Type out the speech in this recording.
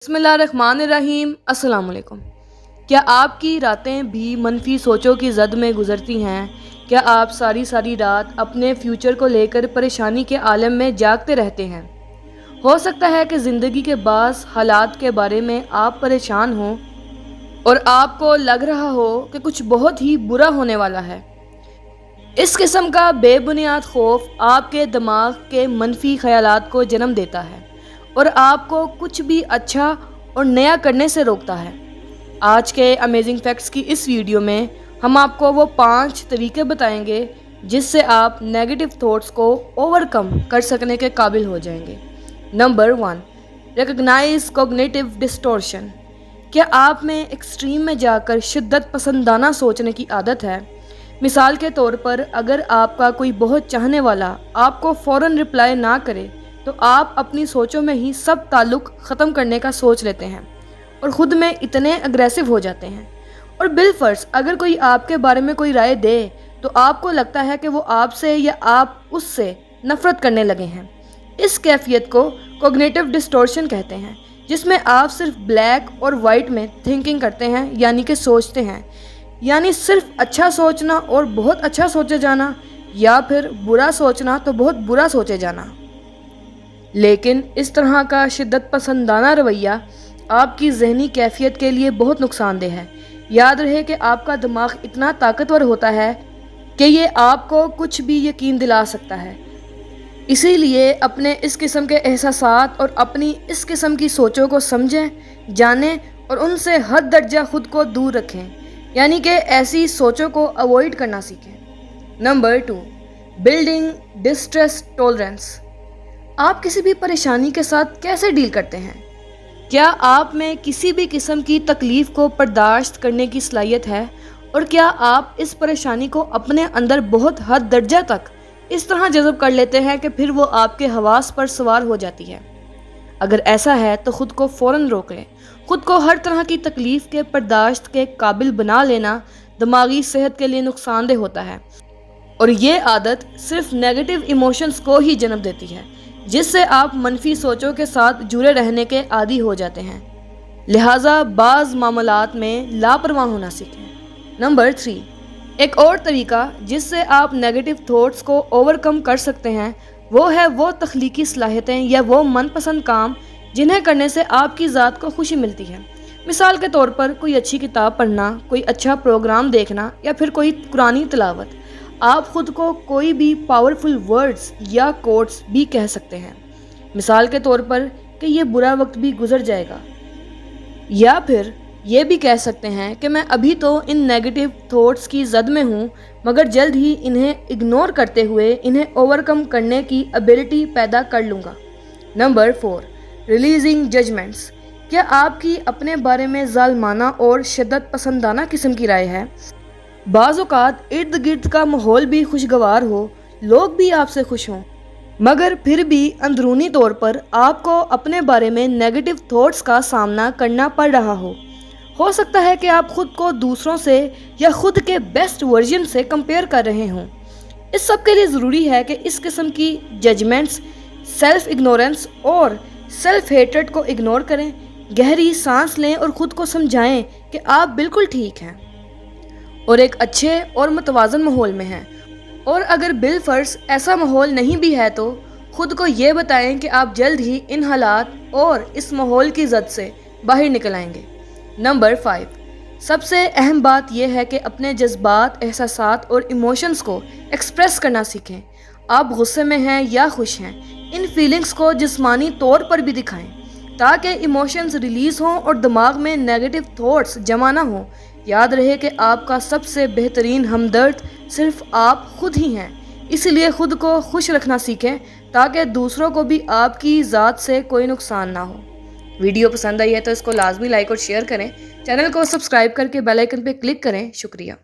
बिस्मिल्लाहिर्रहमानिर्रहीम। अस्सलाम वालेकुम। क्या आपकी रातें भी मनफी सोचों की जद में गुजरती हैं? क्या आप सारी सारी रात अपने फ्यूचर को लेकर परेशानी के आलम में जागते रहते हैं? हो सकता है कि ज़िंदगी के बास हालात के बारे में आप परेशान हों और आपको लग रहा हो कि कुछ बहुत ही बुरा होने वाला है। इस किस्म का बेबुनियाद खौफ आपके दिमाग के मनफी ख्यालात को जन्म देता है और आपको कुछ भी अच्छा और नया करने से रोकता है। आज के अमेजिंग फैक्ट्स की इस वीडियो में हम आपको वो 5 तरीके बताएंगे जिससे आप नेगेटिव थॉट्स को ओवरकम कर सकने के काबिल हो जाएंगे। Number 1, recognise cognitive distortion. क्या आप में एक्सट्रीम में जाकर शिद्दत पसंदाना सोचने की आदत है? मिसाल के तौर पर, अगर आपका कोई बहुत चाहने वाला आपको फ़ौरन रिप्लाई ना करे तो आप अपनी सोचों में ही सब ताल्लुक़ ख़त्म करने का सोच लेते हैं और ख़ुद में इतने अग्रेसिव हो जाते हैं। और बिलफ़र्ज़ अगर कोई आपके बारे में कोई राय दे तो आपको लगता है कि वो आपसे या आप उससे नफ़रत करने लगे हैं। इस कैफियत को कॉग्निटिव डिस्टॉर्शन कहते हैं, जिसमें आप सिर्फ ब्लैक और वाइट में थिंकिंग करते हैं, यानी कि सोचते हैं, यानी सिर्फ अच्छा सोचना और बहुत अच्छा सोचे जाना, या फिर बुरा सोचना तो बहुत बुरा सोचे जाना। लेकिन इस तरह का शिद्दत पसंदाना रवैया आपकी जहनी कैफियत के लिए बहुत नुकसानदेह है। याद रहे कि आपका दिमाग इतना ताकतवर होता है कि ये आपको कुछ भी यकीन दिला सकता है। इसीलिए अपने इस किस्म के एहसासात और अपनी इस किस्म की सोचों को समझें, जानें और उनसे हद दर्जा खुद को दूर रखें, यानी कि ऐसी सोचों को अवॉइड करना सीखें। Number 2, building distress tolerance. आप किसी भी परेशानी के साथ कैसे डील करते हैं? क्या आप में किसी भी किस्म की तकलीफ़ को बर्दाश्त करने की सलाहियत है? और क्या आप इस परेशानी को अपने अंदर बहुत हद दर्जा तक इस तरह जज़ब कर लेते हैं कि फिर वो आपके हवास पर सवार हो जाती है? अगर ऐसा है तो ख़ुद को फ़ौरन रोक लें। ख़ुद को हर तरह की तकलीफ़ के बर्दाश्त के काबिल बना लेना दिमागी सेहत के लिए नुकसानदेह होता है और ये आदत सिर्फ नेगेटिव इमोशंस को ही जन्म देती है, जिससे आप मनफी सोचों के साथ जुड़े रहने के आदी हो जाते हैं। लिहाजा बाज़ मामलात में लापरवाह होना सीखें। नंबर 3, एक और तरीका जिससे आप नेगेटिव थॉट्स को ओवरकम कर सकते हैं वो है वो तख्लीकी सलाहियतें या वो मनपसंद काम जिन्हें करने से आपकी ज़ात को खुशी मिलती है। मिसाल के तौर पर कोई अच्छी किताब पढ़ना, कोई अच्छा प्रोग्राम देखना या फिर कोई कुरानी तिलावत। आप ख़ुद को कोई भी पावरफुल वर्ड्स या कोट्स भी कह सकते हैं, मिसाल के तौर पर कि ये बुरा वक्त भी गुजर जाएगा, या फिर ये भी कह सकते हैं कि मैं अभी तो इन नेगेटिव थॉट्स की जद में हूँ, मगर जल्द ही इन्हें इग्नोर करते हुए इन्हें ओवरकम करने की एबिलिटी पैदा कर लूँगा। Number 4, releasing judgements. क्या आपकी अपने बारे में जालमाना और शिद्दत पसंदाना किस्म की राय है? बाज़ औक़ात इर्द गिर्द का माहौल भी खुशगवार हो, लोग भी आपसे खुश हों, मगर फिर भी अंदरूनी तौर पर आपको अपने बारे में नेगेटिव थॉट्स का सामना करना पड़ रहा हो सकता है कि आप खुद को दूसरों से या खुद के बेस्ट वर्जन से कंपेयर कर रहे हों। इस सब के लिए ज़रूरी है कि इस किस्म की जजमेंट्स, सेल्फ इग्नोरेंस और सेल्फ हेट्रेड को इग्नोर करें, गहरी सांस लें और ख़ुद को समझाएं कि आप बिल्कुल ठीक हैं और एक अच्छे और मुतवाज़न माहौल में हैं। और अगर बिलफ़र्ज़ ऐसा माहौल नहीं भी है तो ख़ुद को ये बताएं कि आप जल्द ही इन हालात और इस माहौल की जद से बाहर निकल आएंगे। नंबर 5, सबसे अहम बात यह है कि अपने जज्बात, एहसासात और इमोशंस को एक्सप्रेस करना सीखें। आप गुस्से में हैं या खुश हैं, इन फीलिंग्स को जिस्मानी तौर पर भी दिखाएं ताकि इमोशंस रिलीज़ हों और दिमाग में नेगेटिव थॉट्स जमा ना हो। याद रहे कि आपका सबसे बेहतरीन हमदर्द सिर्फ आप खुद ही हैं, इसलिए ख़ुद को खुश रखना सीखें ताकि दूसरों को भी आपकी ज़ात से कोई नुकसान ना हो। वीडियो पसंद आई है तो इसको लाजमी लाइक और शेयर करें। चैनल को सब्सक्राइब करके बेल आइकन पर क्लिक करें। शुक्रिया।